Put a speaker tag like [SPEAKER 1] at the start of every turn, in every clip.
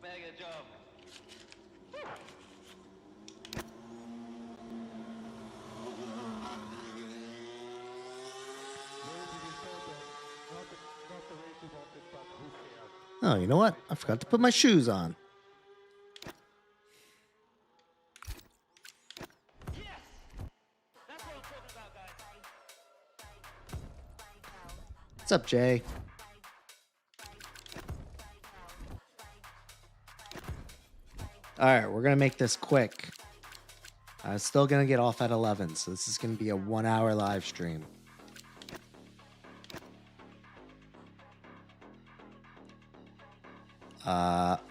[SPEAKER 1] Mega job.
[SPEAKER 2] Oh, you know what? I forgot to put my shoes on.
[SPEAKER 1] Yes! That's what I'm talking about, guys.
[SPEAKER 2] What's up, Jay? All right, we're going to make this quick. I'm still going to get off at 11, so this is going to be a 1-hour live stream.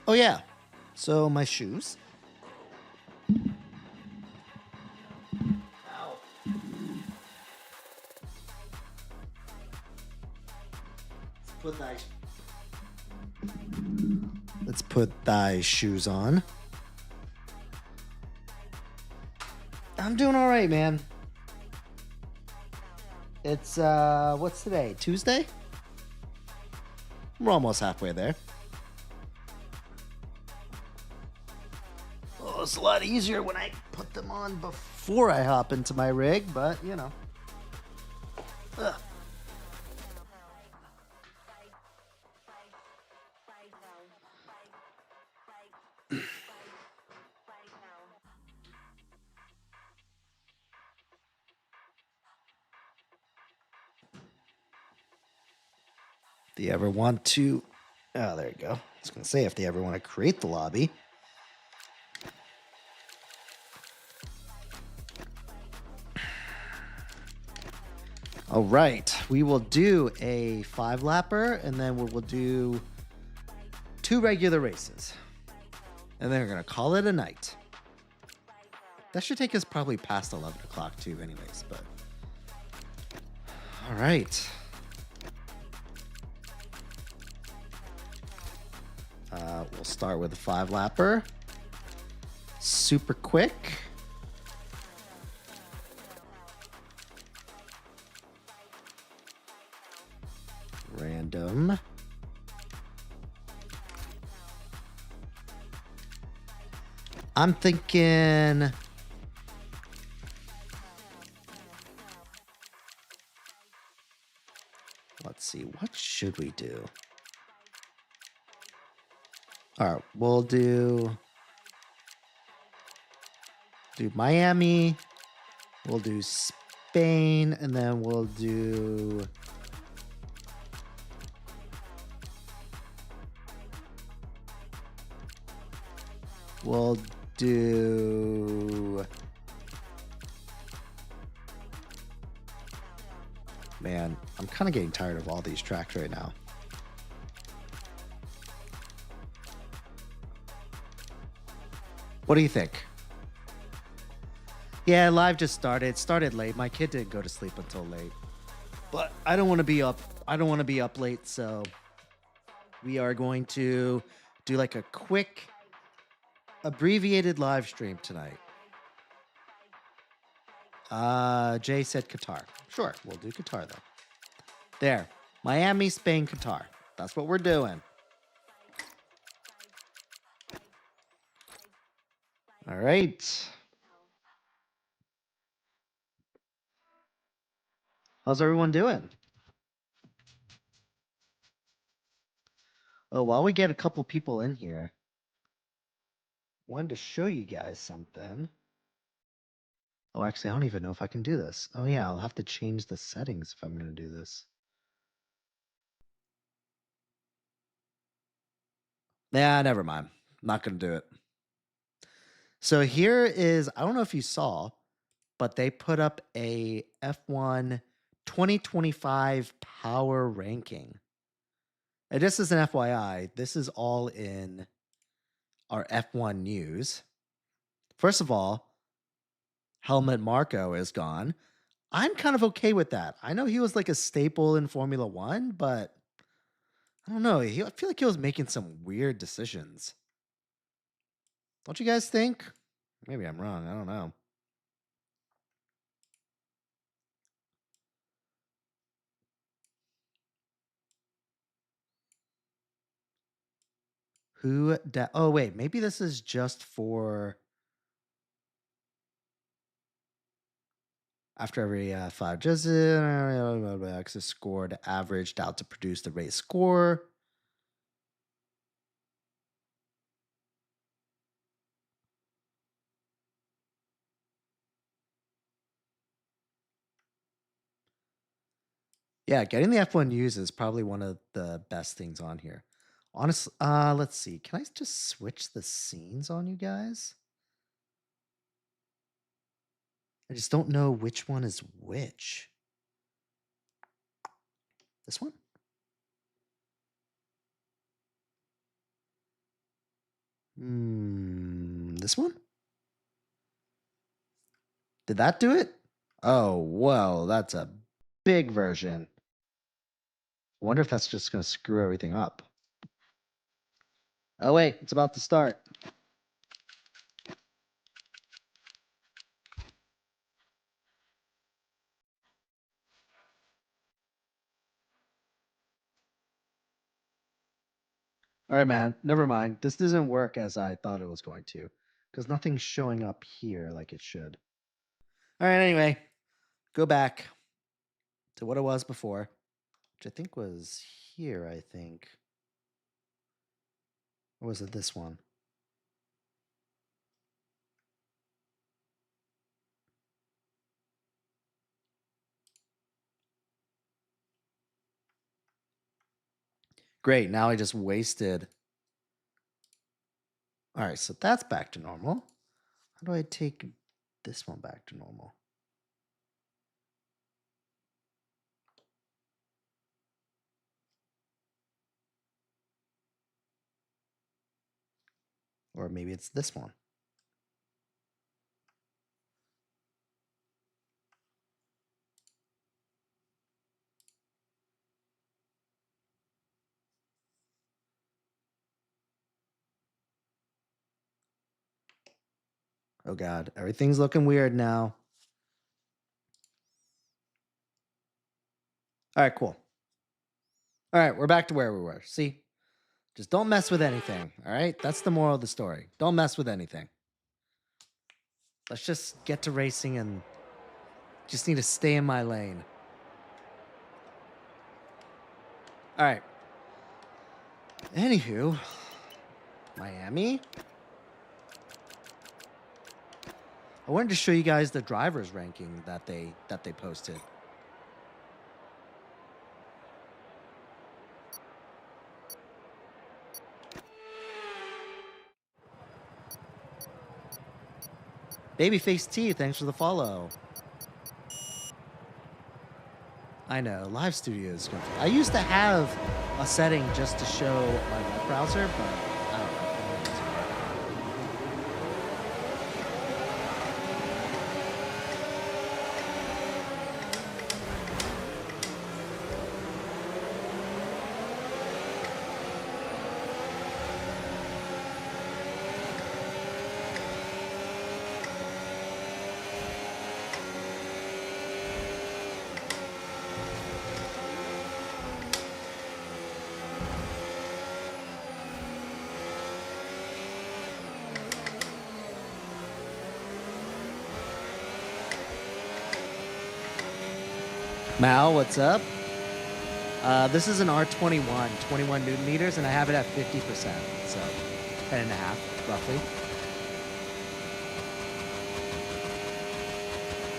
[SPEAKER 2] Oh yeah. So my shoes. Ow. Let's put thy shoes on. I'm doing all right, man. It's what's today? Tuesday? We're almost halfway there. Oh, it's a lot easier when I put them on before I hop into my rig, but you know. Ugh. If you ever want to, oh, there you go. I was gonna say if they ever want to create the lobby. All right, we will do a 5-lapper, and then we will do 2 regular races, and then we're gonna call it a night. That should take us probably past 11 o'clock too, anyways. But all right. We'll start with a 5-lapper. Super quick. Random. I'm thinking... Let's see, what should we do? All right, we'll do Miami, we'll do Spain, and then we'll do Man, I'm kind of getting tired of all these tracks right now. What do you think? Yeah, live just started. It started late. My kid didn't go to sleep until late. But I don't want to be up. I don't want to be up late, so we are going to do like a quick abbreviated live stream tonight. Jay said Qatar. Sure, we'll do Qatar then. There. Miami, Spain, Qatar. That's what we're doing. All right. How's everyone doing? Oh, while we get a couple people in here, I wanted to show you guys something. Oh, actually, I don't even know if I can do this. Oh, yeah, I'll have to change the settings if I'm going to do this. Nah, never mind. I'm not going to do it. So here is, I don't know if you saw, but they put up a F1 2025 power ranking. And just as an FYI, this is all in our F1 news. First of all, Helmut Marko is gone. I'm kind of okay with that. I know he was like a staple in Formula One, but I don't know. I feel like he was making some weird decisions. Don't you guys think? Maybe I'm wrong. I don't know. Oh, wait. Maybe this is just for after every 5 just X is scored, averaged out to produce the race score. Yeah, getting the F1 news is probably one of the best things on here. Honestly, let's see. Can I just switch the scenes on you guys? I just don't know which one is which. This one? This one? Did that do it? Oh, whoa, that's a big version. I wonder if that's just going to screw everything up. Oh, wait, it's about to start. All right, man, never mind. This doesn't work as I thought it was going to because nothing's showing up here like it should. All right, anyway, go back to what it was before, which I think was here, I think. Or was it this one? Great, now I just wasted. All right, so that's back to normal. How do I take this one back to normal? Or maybe it's this one. Oh God, everything's looking weird now. All right, cool. All right, we're back to where we were. See? Just don't mess with anything, all right? That's the moral of the story. Don't mess with anything. Let's just get to racing and just need to stay in my lane. All right. Anywho, Miami. I wanted to show you guys the drivers ranking that they posted. Babyface T, thanks for the follow. I know, Live Studio is good. I used to have a setting just to show my web browser, but I don't know. Mal, what's up? This is an R21, 21 Newton meters, and I have it at 50%, so 10 and a half, roughly.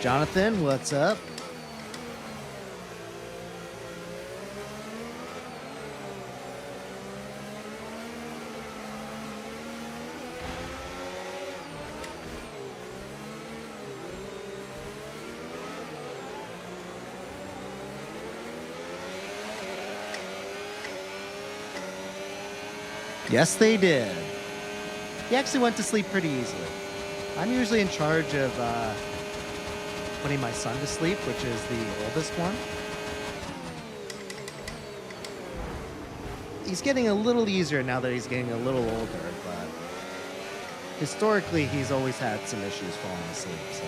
[SPEAKER 2] Jonathan, what's up? Yes, they did. He actually went to sleep pretty easily. I'm usually in charge of putting my son to sleep, which is the oldest one. he's getting a little easier now that he's getting a little older, but historically he's always had some issues falling asleep, so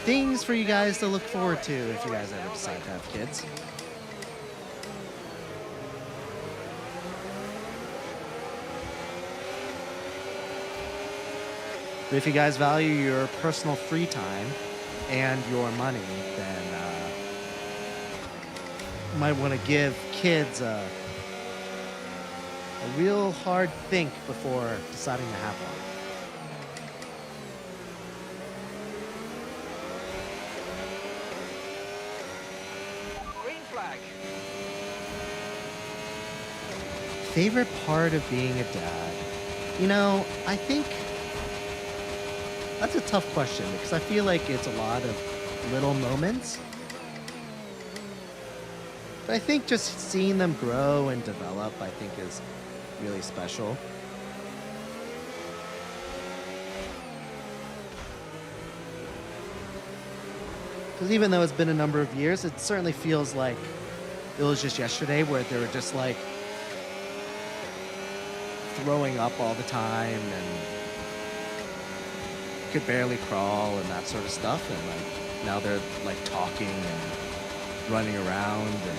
[SPEAKER 2] things for you guys to look forward to if you guys ever decide to have kids. But if you guys value your personal free time and your money, then you might want to give kids a real hard think before deciding to have one.
[SPEAKER 1] Green flag.
[SPEAKER 2] Favorite part of being a dad? You know, I think that's a tough question because I feel like it's a lot of little moments. But I think just seeing them grow and develop, I think, is really special. Because even though it's been a number of years, it certainly feels like it was just yesterday where they were just like throwing up all the time and could barely crawl and that sort of stuff. And like now they're like talking and running around and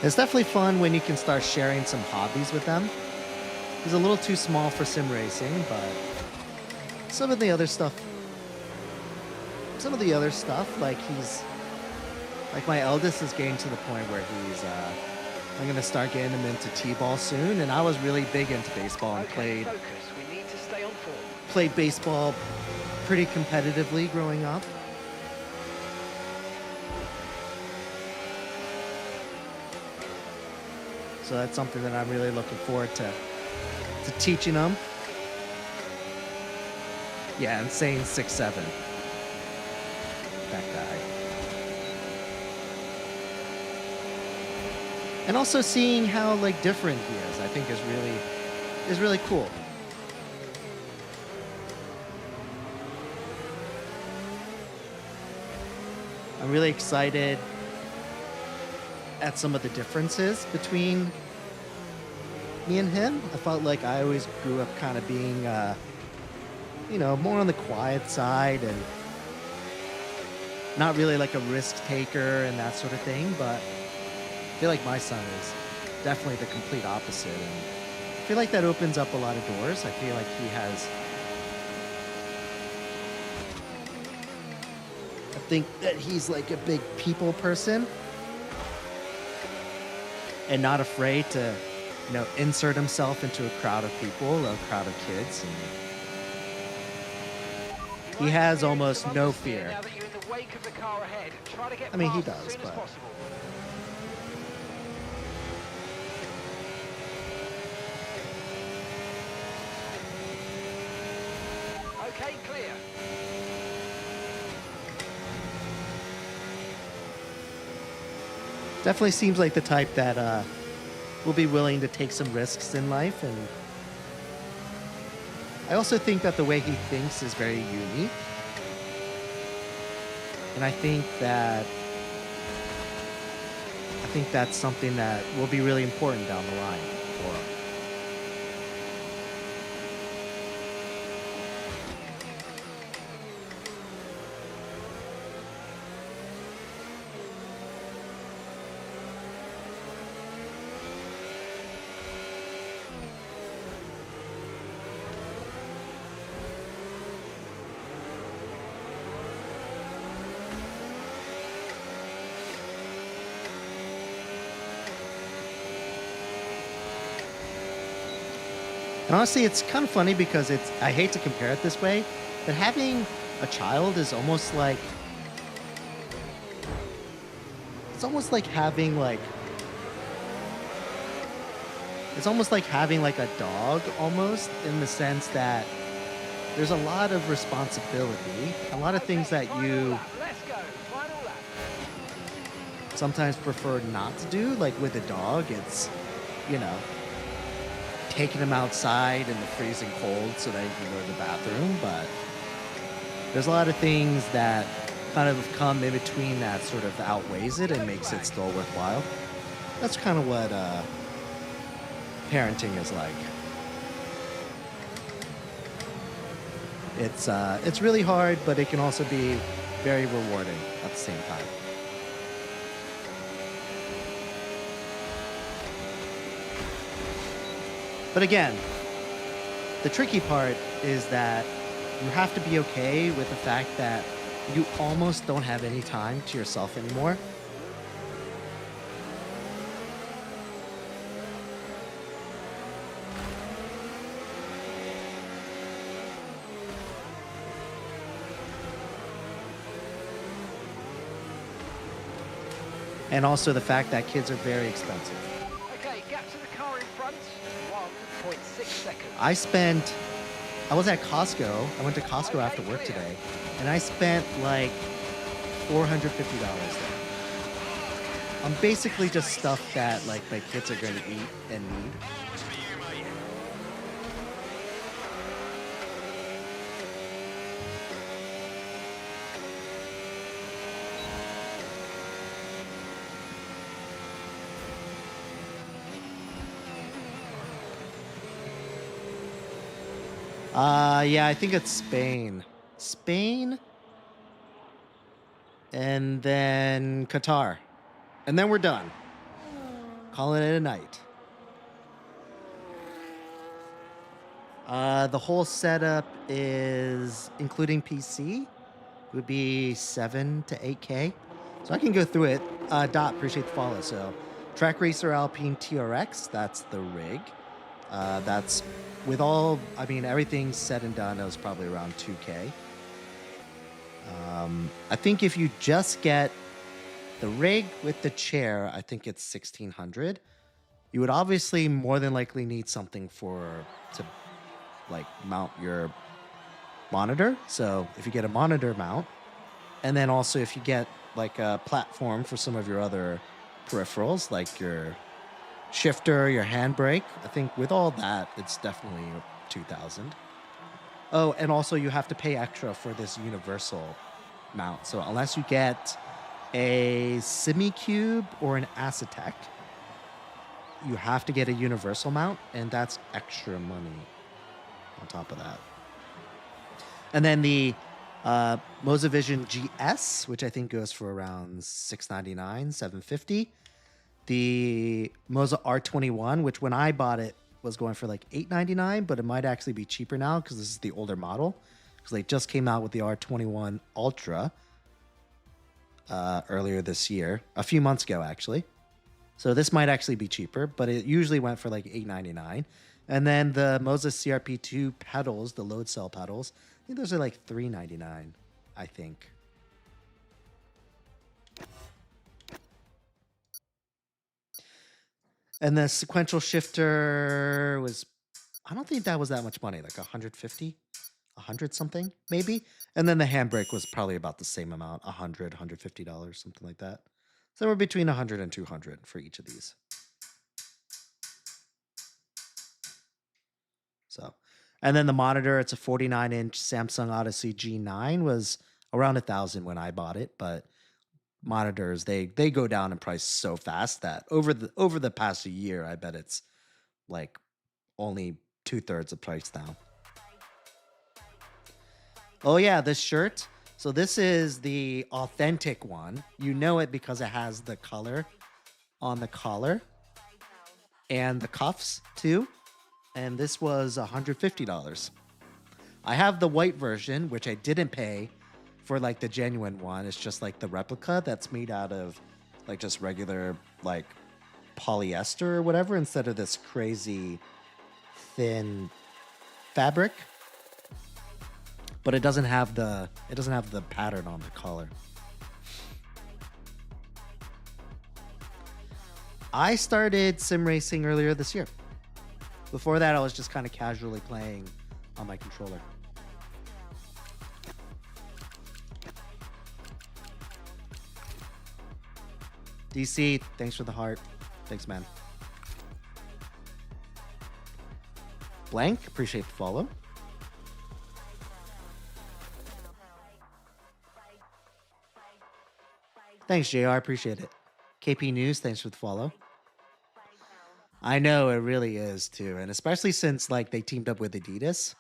[SPEAKER 2] it's definitely fun when you can start sharing some hobbies with them. He's a little too small for sim racing, but some of the other stuff, like my eldest is getting to the point where he's, I'm going to start getting him into t-ball soon. And I was really big into baseball and
[SPEAKER 1] Okay, focus. We need to stay on form.
[SPEAKER 2] played baseball pretty competitively growing up. So that's something that I'm really looking forward to teaching them. Yeah, and saying 6'7". That guy. And also seeing how like different he is, I think is really cool. I'm really excited at some of the differences between me and him. I felt like I always grew up kind of being, more on the quiet side and not really like a risk taker and that sort of thing. But I feel like my son is definitely the complete opposite. And I feel like that opens up a lot of doors. I feel like he has, I think that he's like a big people person and not afraid to, insert himself into a crowd of people, a crowd of kids. And he has almost no fear.
[SPEAKER 1] Now that you're in the wake of the car ahead, try to get
[SPEAKER 2] I mean, he
[SPEAKER 1] past as
[SPEAKER 2] does,
[SPEAKER 1] soon as
[SPEAKER 2] but
[SPEAKER 1] possible. Okay, clear.
[SPEAKER 2] definitely seems like the type that will be willing to take some risks in life. And I also think that the way he thinks is very unique. And I think that's something that will be really important down the line for him. And honestly, it's kind of funny because I hate to compare it this way, but having a child is almost like, it's almost like having like a dog almost, in the sense that there's a lot of responsibility, a lot of things that you
[SPEAKER 1] Let's go. Final lap.
[SPEAKER 2] sometimes prefer not to do. Like with a dog, it's, taking them outside in the freezing cold so that you can go to the bathroom. But there's a lot of things that kind of come in between that sort of outweighs it and makes it still worthwhile. That's kind of what parenting is like. It's really hard, but it can also be very rewarding at the same time. But again, the tricky part is that you have to be okay with the fact that you almost don't have any time to yourself anymore. And also the fact that kids are very expensive.
[SPEAKER 3] Okay, gap to the car in front, 1.6 seconds.
[SPEAKER 2] I was at Costco. I went to Costco after work today, and I spent like $450 there. On basically just stuff that like my kids are going to eat and need. Yeah, I think it's Spain. Spain, and then Qatar. And then we're done. Calling it a night. The whole setup is, including PC, would be 7 to 8K. So I can go through it. Dot, appreciate the follow. So, Track Racer Alpine TRX, that's the rig. That's with all, I mean, everything said and done, it was probably around 2K. I think if you just get the rig with the chair, I think it's 1600. You would obviously more than likely need something to like mount your monitor. So if you get a monitor mount, and then also if you get like a platform for some of your other peripherals, like your shifter, your handbrake, I think with all that, it's definitely 2000. Oh, and also you have to pay extra for this universal mount. So unless you get a SimiCube or an Asetek, you have to get a universal mount, and that's extra money on top of that. And then the Mozavision GS, which I think goes for around $699, $750. The Moza R21, which when I bought it was going for like $899, but it might actually be cheaper now because this is the older model. Because they just came out with the R21 Ultra earlier this year, a few months ago actually. So this might actually be cheaper, but it usually went for like $899. And then the Moza CRP2 pedals, the load cell pedals, I think those are like $399, I think. And the sequential shifter was, I don't think that was that much money, like 150, 100 something, maybe. And then the handbrake was probably about the same amount, $100, $150, something like that. So we're between 100 and 200 for each of these. So, and then the monitor, it's a 49-inch Samsung Odyssey G9, was around 1,000 when I bought it, but monitors, they go down in price so fast that over the past year, I bet it's like only 2/3 of price now. Oh yeah, this shirt. So this is the authentic one. You know it because it has the color on the collar and the cuffs too. And this was $150. I have the white version, which I didn't pay for like the genuine one. It's just like the replica that's made out of like just regular like polyester or whatever instead of this crazy thin fabric. But it doesn't have the pattern on the collar. I started sim racing earlier this year. Before that, I was just kind of casually playing on my controller. DC, thanks for the heart. Thanks, man. Blank, appreciate the follow. Thanks, JR. Appreciate it. KP News, thanks for the follow. I know it really is too, and especially since like they teamed up with Adidas.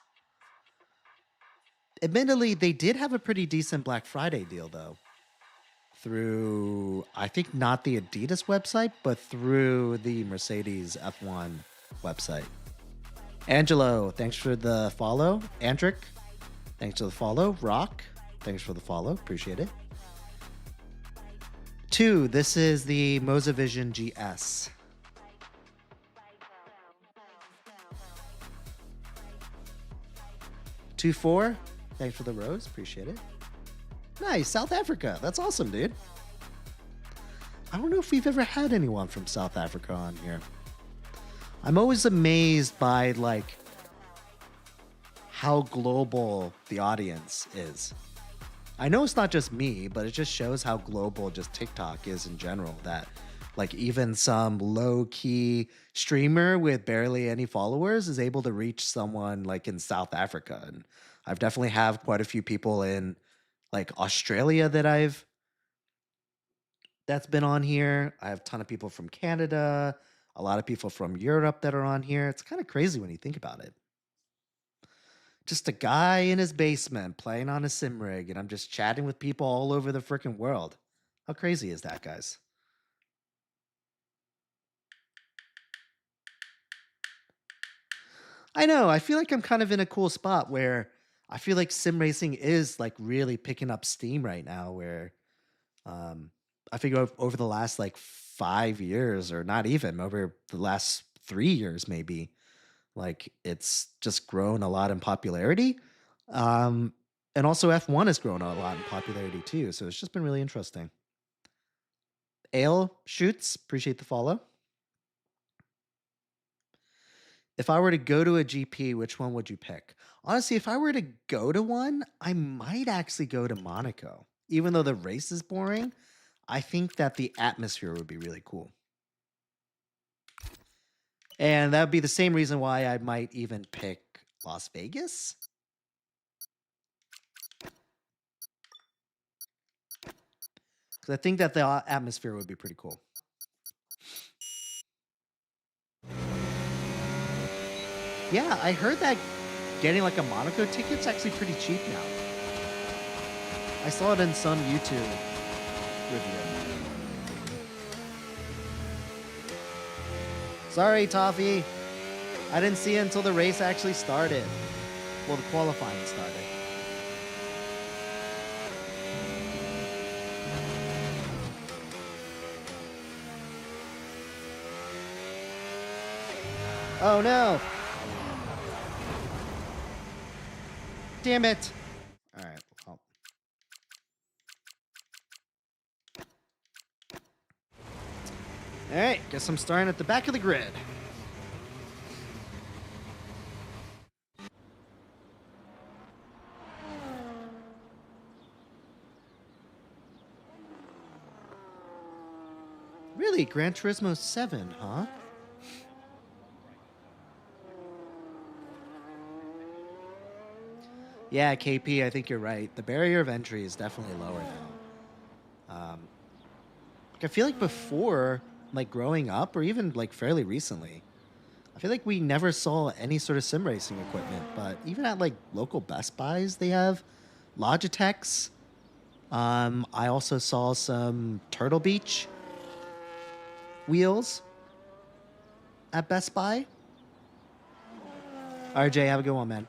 [SPEAKER 2] Admittedly, they did have a pretty decent Black Friday deal though. Through I think not the Adidas website, but through the Mercedes F1 website. Angelo, thanks for the follow. Andrick, thanks for the follow. Rock, thanks for the follow. Appreciate it. 2, this is the Mozavision GS. Two, 4, thanks for the rose. Appreciate it. Nice, South Africa. That's awesome, dude. I don't know if we've ever had anyone from South Africa on here. I'm always amazed by like how global the audience is. I know it's not just me, but it just shows how global just TikTok is in general, that like even some low-key streamer with barely any followers is able to reach someone like in South Africa. And I've definitely have quite a few people in like Australia that's been on here. I have a ton of people from Canada, a lot of people from Europe that are on here. It's kind of crazy when you think about it. Just a guy in his basement playing on a sim rig, and I'm just chatting with people all over the freaking world. How crazy is that, guys? I know. I feel like I'm kind of in a cool spot where I feel like sim racing is like really picking up steam right now. Where I figure over the last like 5 years, or not even over the last 3 years, maybe, like it's just grown a lot in popularity. And also F1 has grown a lot in popularity too. So it's just been really interesting. Ale Shoots, appreciate the follow. If I were to go to a GP, which one would you pick? Honestly, if I were to go to one, I might actually go to Monaco. Even though the race is boring, I think that the atmosphere would be really cool. And that would be the same reason why I might even pick Las Vegas. Because I think that the atmosphere would be pretty cool. Yeah, I heard that getting like a Monaco ticket's actually pretty cheap now. I saw it in some YouTube review. Sorry, Toffee. I didn't see it until the race actually started. Well, the qualifying started. Oh no! Damn it! Alright, well. Alright, guess I'm starting at the back of the grid. Really? Gran Turismo 7, huh? Yeah, KP, I think you're right. The barrier of entry is definitely lower now. I feel like before, like growing up, or even like fairly recently, I feel like we never saw any sort of sim racing equipment. But even at like local Best Buys, they have Logitechs. I also saw some Turtle Beach wheels at Best Buy. RJ, have a good one, man.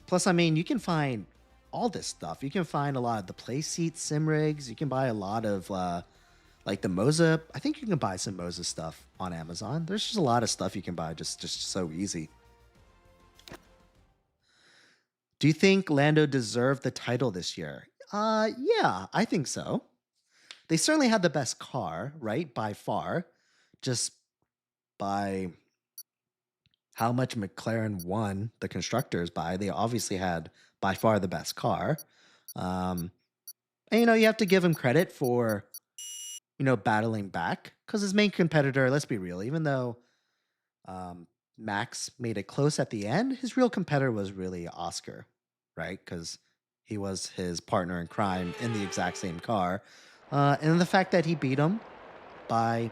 [SPEAKER 2] Plus, I mean, you can find all this stuff. You can find a lot of the Playseat sim rigs. You can buy a lot of like the Moza. I think you can buy some Moza stuff on Amazon. There's just a lot of stuff you can buy just so easy. Do you think Lando deserved the title this year? Yeah, I think so. They certainly had the best car, right? By far. Just by how much McLaren won the constructors by, they obviously had by far the best car. And And, you have to give him credit for, battling back. Because his main competitor, let's be real, even though Max made it close at the end, his real competitor was really Oscar, right? Because he was his partner in crime in the exact same car. And the fact that he beat him by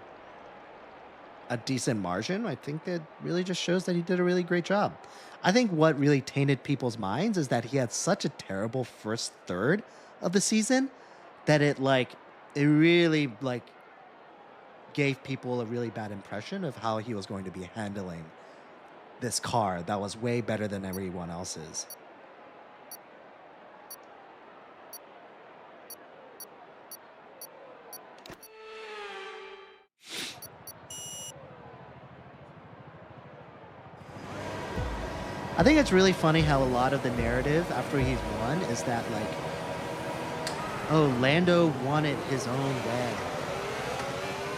[SPEAKER 2] a decent margin, I think that really just shows that he did a really great job. I think what really tainted people's minds is that he had such a terrible first third of the season that it really gave people a really bad impression of how he was going to be handling this car that was way better than everyone else's. I think it's really funny how a lot of the narrative after he's won is that oh, Lando wanted his own way.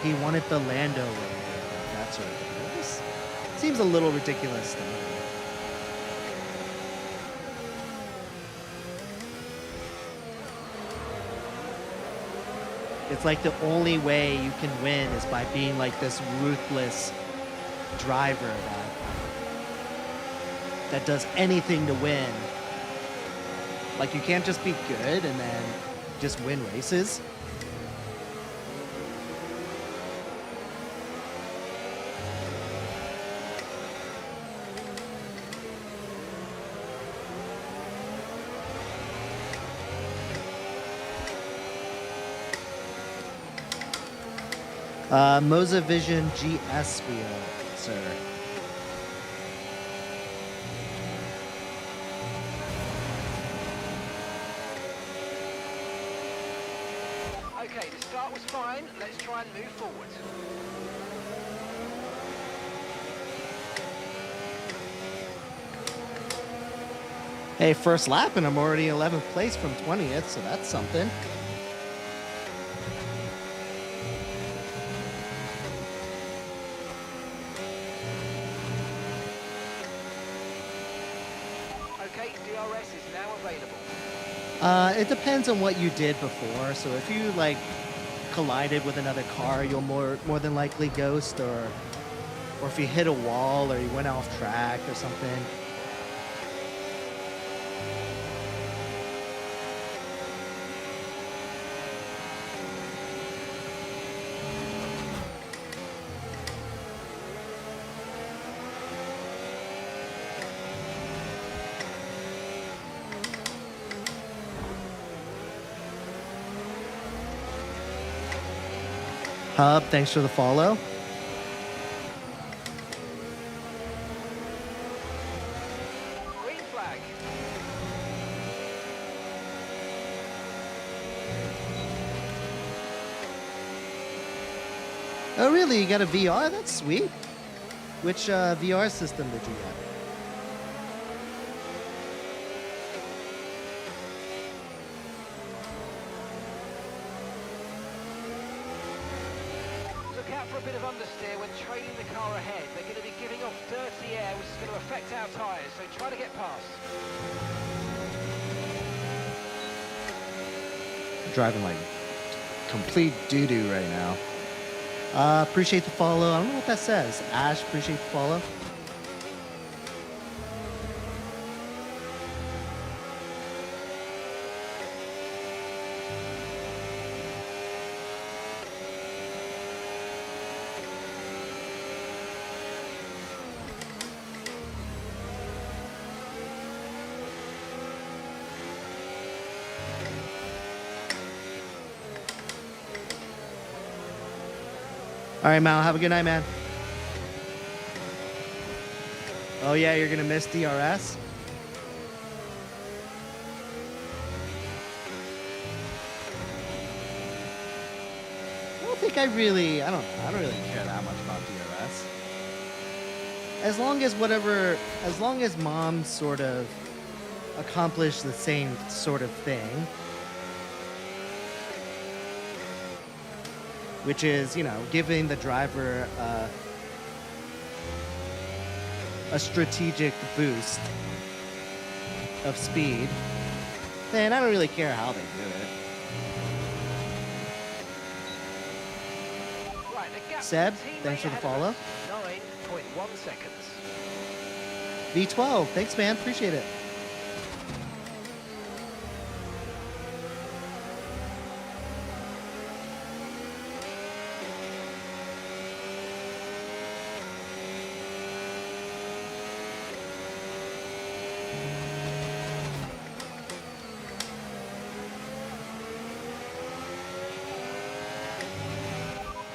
[SPEAKER 2] He wanted the Lando way. That sort of thing. This seems a little ridiculous to me. It's like the only way you can win is by being like this ruthless driver that does anything to win. Like, you can't just be good and then just win races. Moza Vision GS wheel, sir.
[SPEAKER 3] Okay, the start was fine. Let's try and move forward.
[SPEAKER 2] Hey, first lap and I'm already 11th place from 20th, so that's something.
[SPEAKER 3] Okay, DRS is now available.
[SPEAKER 2] It depends on what you did before. So if you collided with another car, you'll more than likely ghost, or if you hit a wall or you went off track or something. Hub, thanks for the follow.
[SPEAKER 3] Green flag.
[SPEAKER 2] Oh, really? You got a VR? That's sweet. Which VR system did you get?
[SPEAKER 3] Look out for a bit of understeer when trailing the car ahead. They're going to be giving off dirty air, which is going to affect our tyres, so try to get past.
[SPEAKER 2] Driving like complete doo-doo right now. Appreciate the follow. I don't know what that says. Ash, appreciate the follow. All right, Mal, have a good night, man. Oh, yeah, you're going to miss DRS? I don't think I don't really care that much about DRS. As long as mom sort of accomplished the same sort of thing, which is, giving the driver a strategic boost of speed, then I don't really care how they do it. Seb,
[SPEAKER 3] Teammate
[SPEAKER 2] thanks for the
[SPEAKER 3] ahead of
[SPEAKER 2] follow.
[SPEAKER 3] us, 9.1 seconds.
[SPEAKER 2] V12, thanks, man. Appreciate it.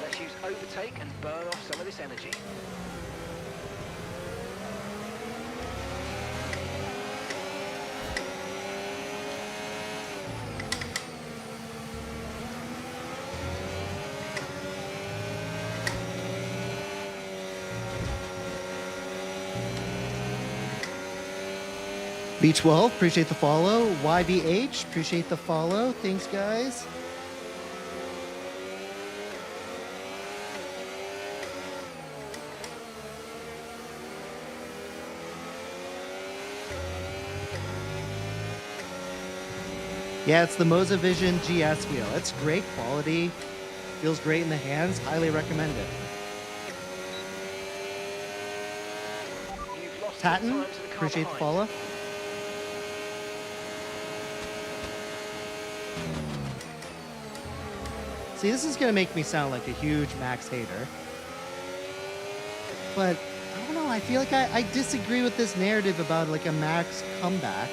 [SPEAKER 3] Let's use overtake and burn off some of this energy.
[SPEAKER 2] V12, appreciate the follow. YBH, appreciate the follow. Thanks, guys. Yeah, it's the Mozavision GS wheel. It's great quality. Feels great in the hands. Highly recommend it.
[SPEAKER 3] You've lost 10
[SPEAKER 2] Tatton,
[SPEAKER 3] times to the car
[SPEAKER 2] appreciate the
[SPEAKER 3] behind.
[SPEAKER 2] follow. See, this is going to make me sound like a huge Max hater. But, I don't know, I feel like I disagree with this narrative about like a Max comeback.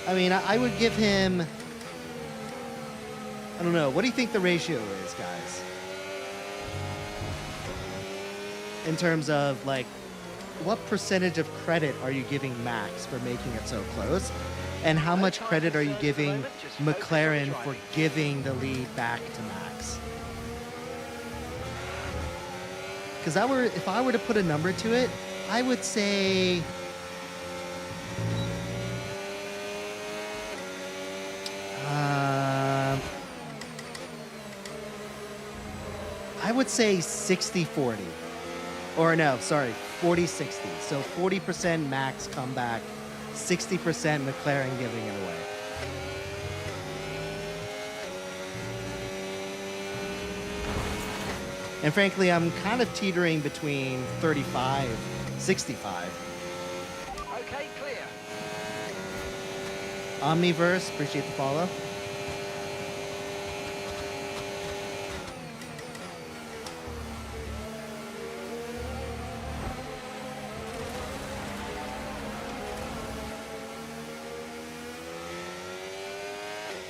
[SPEAKER 2] I mean, I would give him, I don't know, what do you think the ratio is, guys? In terms of like, what percentage of credit are you giving Max for making it so close? And how much credit are you giving McLaren for giving the lead back to Max? Because if I were to put a number to it, I would say I would say 60-40. Or no, sorry, 40-60. So 40% Max comeback, 60% McLaren giving it away. And frankly, I'm kind of teetering between 35, 65.
[SPEAKER 3] Okay, clear.
[SPEAKER 2] Omniverse, appreciate the follow.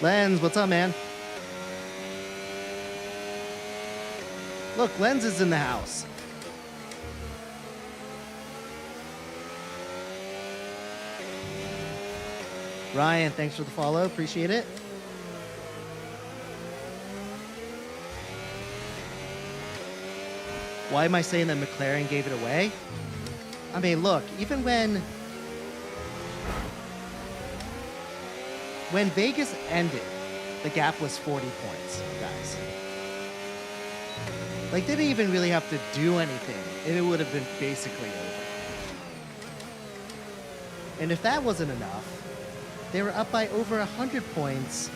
[SPEAKER 2] Lens, what's up, man? Look, Lens is in the house. Ryan, thanks for the follow. Appreciate it. Why am I saying that McLaren gave it away? I mean, look, even when Vegas ended, the gap was 40 points, guys. Like, they didn't even really have to do anything, and it would have been basically over. And if that wasn't enough, they were up by over 100 points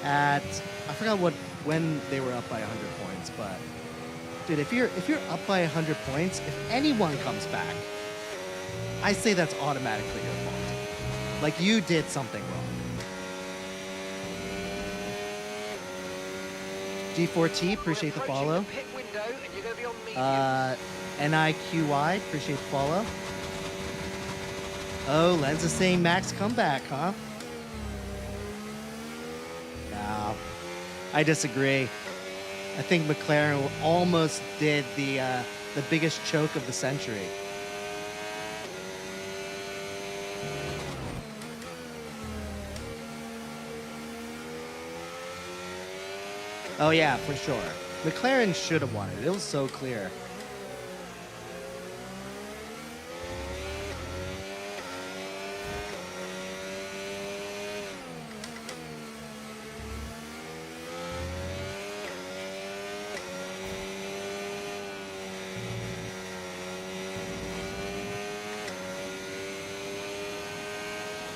[SPEAKER 2] at, I forgot when they were up by 100 points, but dude, if you're up by 100 points, if anyone comes back, I say that's automatically your fault. Like, you did something wrong. G4T, appreciate the follow.
[SPEAKER 3] Approaching the pit window, and you're going to be on mediums.
[SPEAKER 2] NIQY, appreciate the follow. Oh, Lens is saying Max comeback, huh? No, I disagree. I think McLaren almost did the biggest choke of the century. Oh yeah, for sure. McLaren should have won it. It was so clear.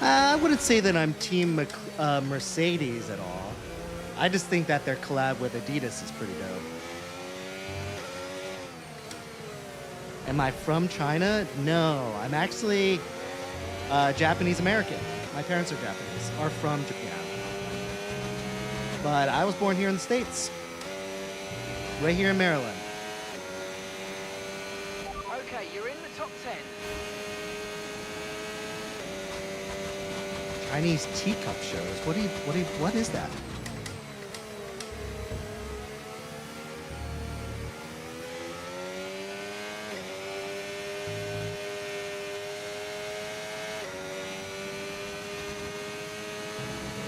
[SPEAKER 2] I wouldn't say that I'm team Mercedes at all. I just think that their collab with Adidas is pretty dope. Am I from China? No, I'm actually Japanese American. My parents are Japanese, are from Japan. But I was born here in the States, right here in Maryland.
[SPEAKER 3] Okay, you're in the top 10.
[SPEAKER 2] Chinese teacup shows. What is that?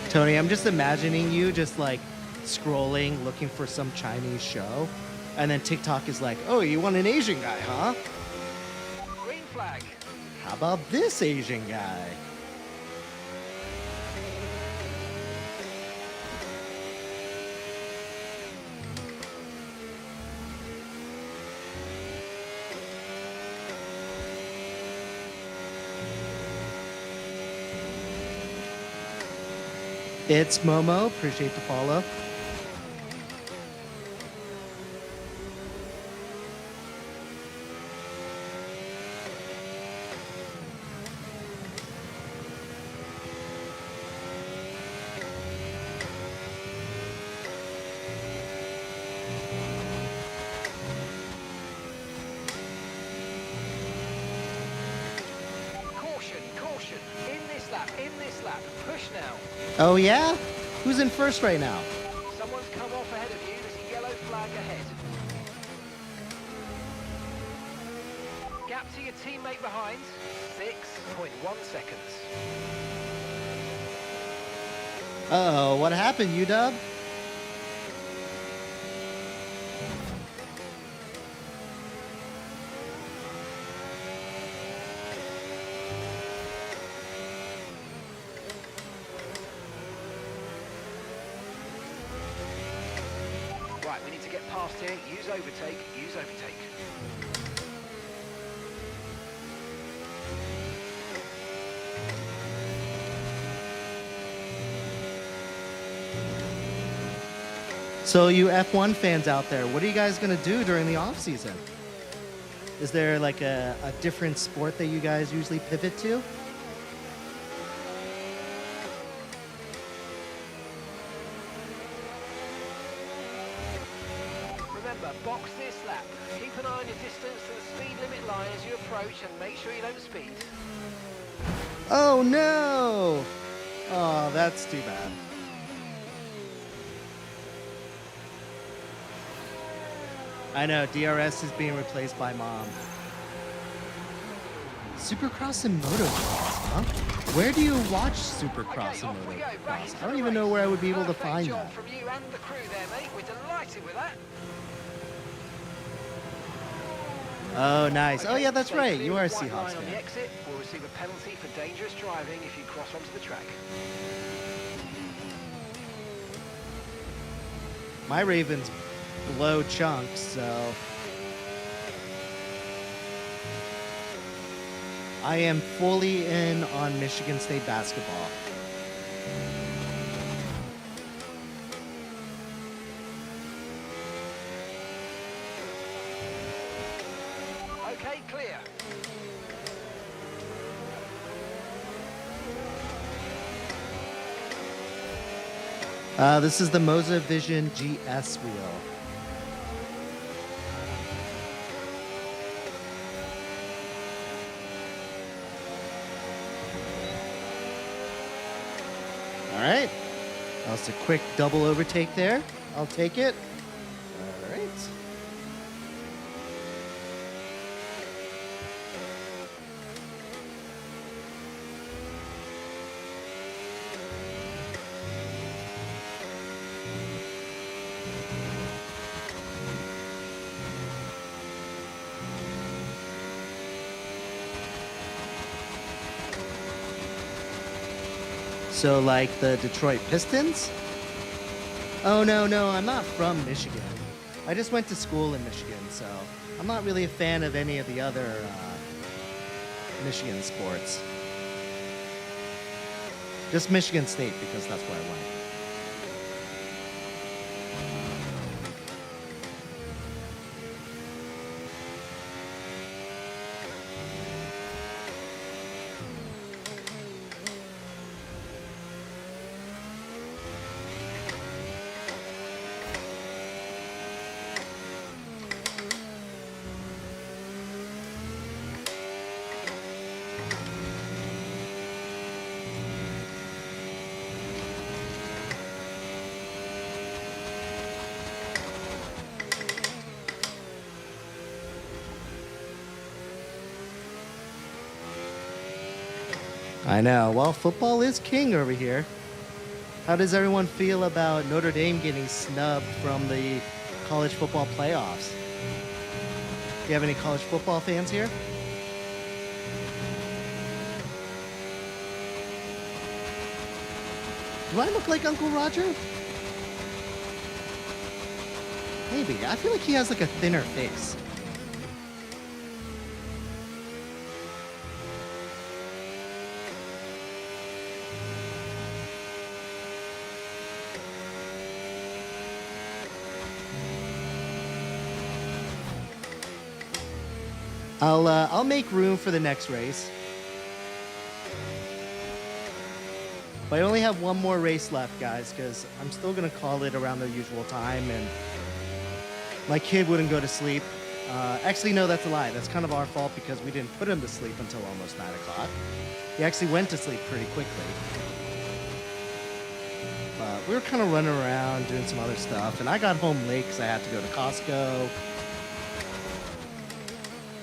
[SPEAKER 2] Tony, I'm just imagining you just like scrolling, looking for some Chinese show, and then TikTok is like, oh, you want an Asian guy, huh?
[SPEAKER 3] Green flag.
[SPEAKER 2] How about this Asian guy? It's Momo. Appreciate the follow.
[SPEAKER 3] Caution. In this lap. Push now.
[SPEAKER 2] Oh yeah? Who's in first right now?
[SPEAKER 3] Someone's come off ahead of you. There's a yellow flag ahead. Gap to your teammate behind. 6.1 seconds.
[SPEAKER 2] Uh-oh, what happened, UW?
[SPEAKER 3] Right, we need to get past here. Use overtake.
[SPEAKER 2] So you F1 fans out there, what are you guys going to do during the off season? Is there like a different sport that you guys usually pivot to?
[SPEAKER 3] Remember, box this lap. Keep an eye on your distance to the speed limit line as you approach and make sure you don't speed.
[SPEAKER 2] Oh no! Oh, that's too bad. I know, DRS is being replaced by Mom. Supercross and motocross, huh? Where do you watch Supercross
[SPEAKER 3] Okay,
[SPEAKER 2] and
[SPEAKER 3] off we go. Back
[SPEAKER 2] motocross?
[SPEAKER 3] into
[SPEAKER 2] I don't
[SPEAKER 3] the
[SPEAKER 2] even know
[SPEAKER 3] race.
[SPEAKER 2] where I would be able to
[SPEAKER 3] Perfect
[SPEAKER 2] find
[SPEAKER 3] job
[SPEAKER 2] that.
[SPEAKER 3] from you and the crew there, mate. We're delighted with that.
[SPEAKER 2] Oh, nice. Oh,
[SPEAKER 3] Okay,
[SPEAKER 2] yeah, that's
[SPEAKER 3] stay
[SPEAKER 2] right.
[SPEAKER 3] clear
[SPEAKER 2] You are a
[SPEAKER 3] of white
[SPEAKER 2] Seahawks
[SPEAKER 3] line on the
[SPEAKER 2] fan.
[SPEAKER 3] exit. We'll receive a penalty for dangerous driving if you cross onto the track.
[SPEAKER 2] My Ravens blow chunks, so I am fully in on Michigan State basketball.
[SPEAKER 3] Okay, clear.
[SPEAKER 2] This is the Moza Vision GS wheel. All right. That was a quick double overtake there. I'll take it. All right. So, like the Detroit Pistons? Oh, no, I'm not from Michigan. I just went to school in Michigan, so I'm not really a fan of any of the other Michigan sports. Just Michigan State, because that's where I went. I know. Well, football is king over here. How does everyone feel about Notre Dame getting snubbed from the college football playoffs? Do you have any college football fans here? Do I look like Uncle Roger? Maybe. I feel like he has like a thinner face. I'll make room for the next race. But I only have one more race left, guys, because I'm still gonna call it around the usual time, and my kid wouldn't go to sleep. Actually, no, that's a lie. That's kind of our fault because we didn't put him to sleep until almost 9 o'clock. He actually went to sleep pretty quickly. But we were kind of running around doing some other stuff, and I got home late because I had to go to Costco.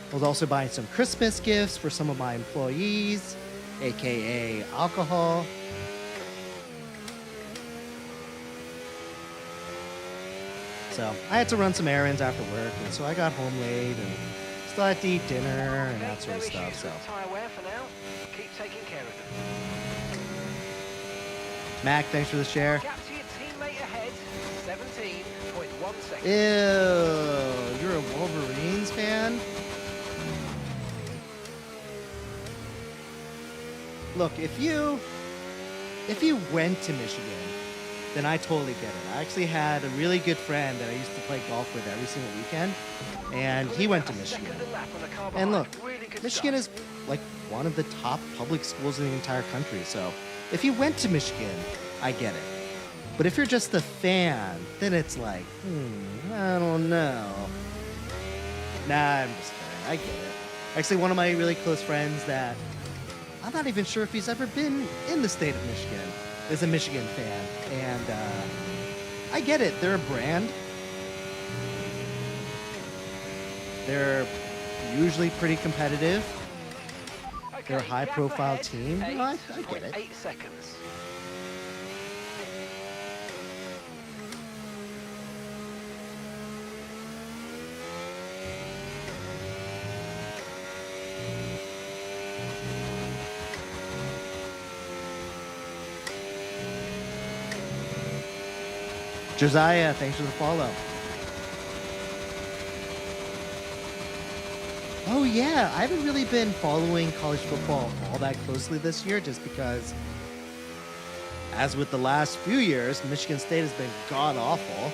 [SPEAKER 2] I was also buying some Christmas gifts for some of my employees, aka alcohol. So I had to run some errands after work, and so I got home late and still had to eat dinner and that sort of stuff. So
[SPEAKER 3] Tyre wear for now. Keep taking care of them.
[SPEAKER 2] Mac, thanks for the share.
[SPEAKER 3] Gap to your teammate ahead, 17.1 seconds.
[SPEAKER 2] Ew, you're a Wolverines fan? Look, if you went to Michigan, then I totally get it. I actually had a really good friend that I used to play golf with every single weekend, and he went to Michigan. And look, Michigan is like one of the top public schools in the entire country, so if you went to Michigan, I get it. But if you're just a fan, then it's like, I don't know. Nah, I'm just kidding. I get it. Actually, one of my really close friends that I'm not even sure if he's ever been in the state of Michigan is a Michigan fan. And I get it. They're a brand. They're usually pretty competitive. They're a high-profile team. You know, I get it.
[SPEAKER 3] 8 seconds.
[SPEAKER 2] Josiah, thanks for the follow. Oh yeah, I haven't really been following college football all that closely this year just because, as with the last few years, Michigan State has been god-awful.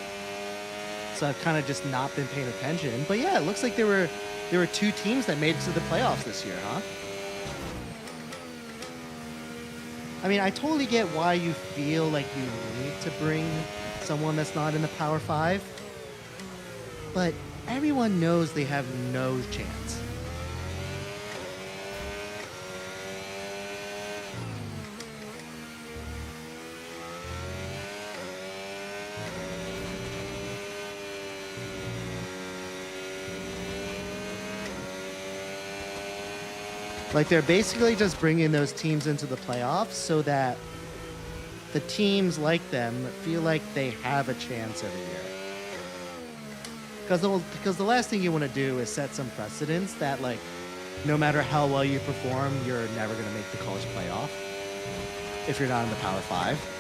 [SPEAKER 2] So I've kind of just not been paying attention. But yeah, it looks like there were two teams that made it to the playoffs this year, huh? I mean, I totally get why you feel like you need to bring someone that's not in the Power 5, but everyone knows they have no chance. Like, they're basically just bringing those teams into the playoffs so that the teams like them feel like they have a chance every year. Because the last thing you want to do is set some precedents that, like, no matter how well you perform, you're never going to make the college playoff if you're not in the Power 5.